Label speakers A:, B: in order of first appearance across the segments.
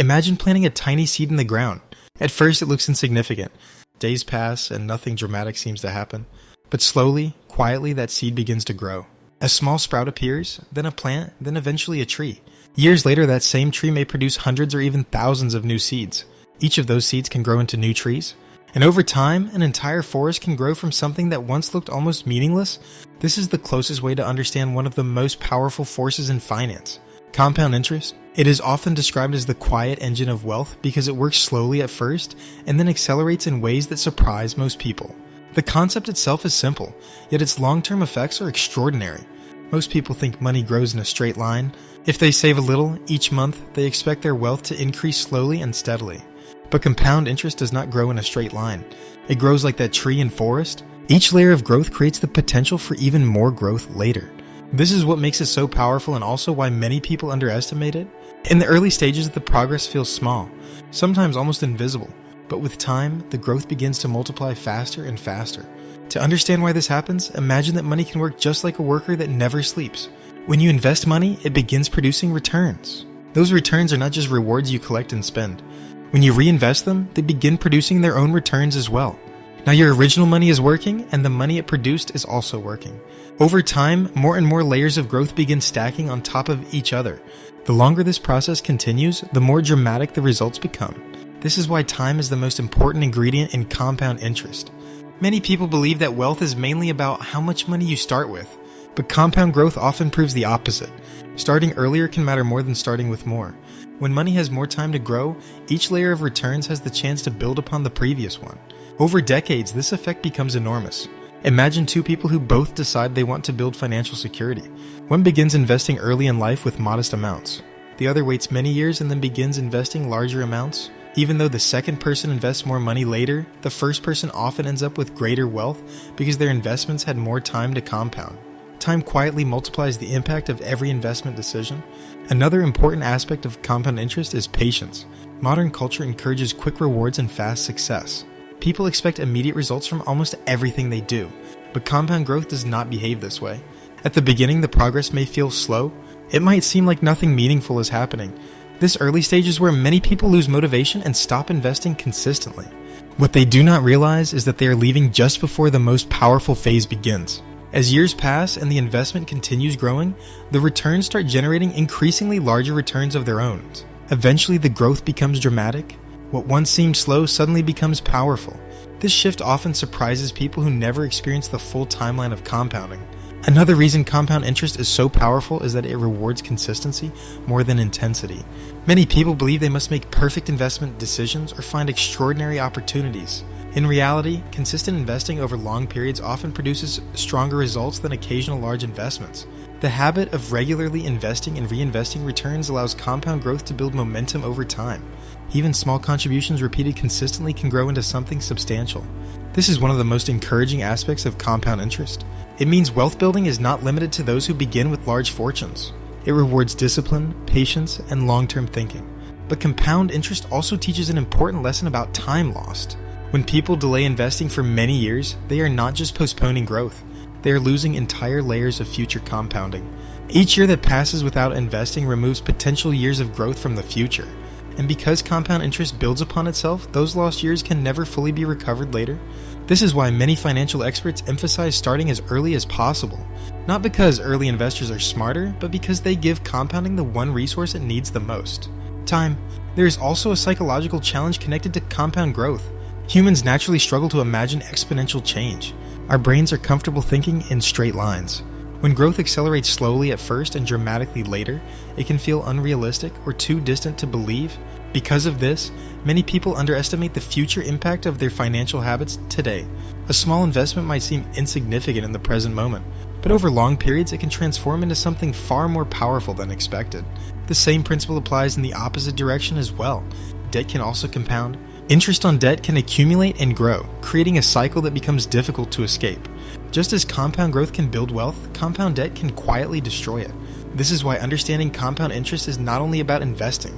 A: Imagine planting a tiny seed in the ground. At first it looks insignificant. Days pass and nothing dramatic seems to happen. But slowly, quietly, that seed begins to grow. A small sprout appears, then a plant, then eventually a tree. Years later, that same tree may produce hundreds or even thousands of new seeds. Each of those seeds can grow into new trees. And over time, an entire forest can grow from something that once looked almost meaningless. This is the closest way to understand one of the most powerful forces in finance: compound interest. It is often described as the quiet engine of wealth because it works slowly at first and then accelerates in ways that surprise most people. The concept itself is simple, yet its long-term effects are extraordinary. Most people think money grows in a straight line. If they save a little each month, they expect their wealth to increase slowly and steadily. But compound interest does not grow in a straight line. It grows like that tree and forest. Each layer of growth creates the potential for even more growth later. This is what makes it so powerful and also why many people underestimate it. In the early stages, the progress feels small, sometimes almost invisible. But with time, the growth begins to multiply faster and faster. To understand why this happens, imagine that money can work just like a worker that never sleeps. When you invest money, it begins producing returns. Those returns are not just rewards you collect and spend. When you reinvest them, they begin producing their own returns as well. Now your original money is working, and the money it produced is also working. Over time, more and more layers of growth begin stacking on top of each other. The longer this process continues, the more dramatic the results become. This is why time is the most important ingredient in compound interest. Many people believe that wealth is mainly about how much money you start with, but compound growth often proves the opposite. Starting earlier can matter more than starting with more. When money has more time to grow, each layer of returns has the chance to build upon the previous one. Over decades, this effect becomes enormous. Imagine two people who both decide they want to build financial security. One begins investing early in life with modest amounts. The other waits many years and then begins investing larger amounts. Even though the second person invests more money later, the first person often ends up with greater wealth because their investments had more time to compound. Time quietly multiplies the impact of every investment decision. Another important aspect of compound interest is patience. Modern culture encourages quick rewards and fast success. People expect immediate results from almost everything they do, but compound growth does not behave this way. At the beginning, the progress may feel slow. It might seem like nothing meaningful is happening. This early stage is where many people lose motivation and stop investing consistently. What they do not realize is that they are leaving just before the most powerful phase begins. As years pass and the investment continues growing, the returns start generating increasingly larger returns of their own. Eventually, the growth becomes dramatic. What once seemed slow suddenly becomes powerful. This shift often surprises people who never experienced the full timeline of compounding. Another reason compound interest is so powerful is that it rewards consistency more than intensity. Many people believe they must make perfect investment decisions or find extraordinary opportunities. In reality, consistent investing over long periods often produces stronger results than occasional large investments. The habit of regularly investing and reinvesting returns allows compound growth to build momentum over time. Even small contributions repeated consistently can grow into something substantial. This is one of the most encouraging aspects of compound interest. It means wealth building is not limited to those who begin with large fortunes. It rewards discipline, patience, and long-term thinking. But compound interest also teaches an important lesson about time lost. When people delay investing for many years, they are not just postponing growth. They are losing entire layers of future compounding. Each year that passes without investing removes potential years of growth from the future. And because compound interest builds upon itself, those lost years can never fully be recovered later. This is why many financial experts emphasize starting as early as possible. Not because early investors are smarter, but because they give compounding the one resource it needs the most: time. There is also a psychological challenge connected to compound growth. Humans naturally struggle to imagine exponential change. Our brains are comfortable thinking in straight lines. When growth accelerates slowly at first and dramatically later, it can feel unrealistic or too distant to believe. Because of this, many people underestimate the future impact of their financial habits today. A small investment might seem insignificant in the present moment, but over long periods it can transform into something far more powerful than expected. The same principle applies in the opposite direction as well. Debt can also compound. Interest on debt can accumulate and grow, creating a cycle that becomes difficult to escape. Just as compound growth can build wealth, compound debt can quietly destroy it. This is why understanding compound interest is not only about investing.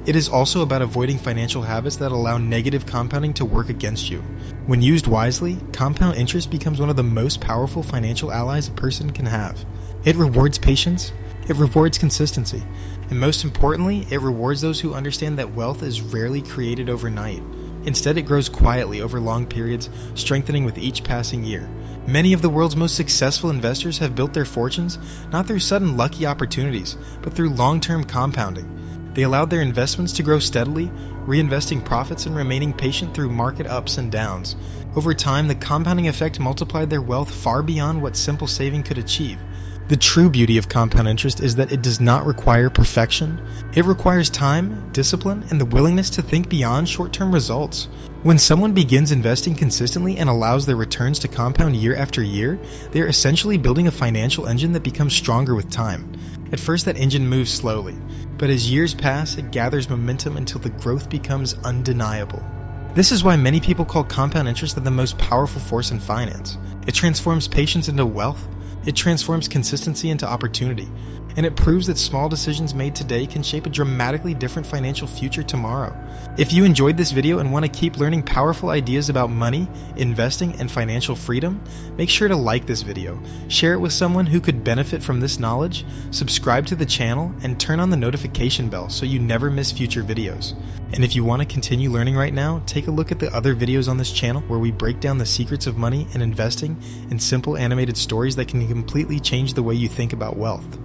A: It is also about avoiding financial habits that allow negative compounding to work against you. When used wisely, compound interest becomes one of the most powerful financial allies a person can have. It rewards patience, it rewards consistency, And most importantly, it rewards those who understand that wealth is rarely created overnight. Instead, it grows quietly over long periods, strengthening with each passing year. Many of the world's most successful investors have built their fortunes not through sudden lucky opportunities, but through long-term compounding. They allowed their investments to grow steadily, reinvesting profits and remaining patient through market ups and downs. Over time, the compounding effect multiplied their wealth far beyond what simple saving could achieve. The true beauty of compound interest is that it does not require perfection. It requires time, discipline, and the willingness to think beyond short-term results. When someone begins investing consistently and allows their returns to compound year after year, they are essentially building a financial engine that becomes stronger with time. At first, that engine moves slowly, but as years pass, it gathers momentum until the growth becomes undeniable. This is why many people call compound interest the most powerful force in finance. It transforms patience into wealth. It transforms consistency into opportunity, and it proves that small decisions made today can shape a dramatically different financial future tomorrow. If you enjoyed this video and want to keep learning powerful ideas about money, investing, and financial freedom, make sure to like this video, share it with someone who could benefit from this knowledge, subscribe to the channel, and turn on the notification bell so you never miss future videos. And if you want to continue learning right now, take a look at the other videos on this channel where we break down the secrets of money and investing in simple animated stories that can completely change the way you think about wealth.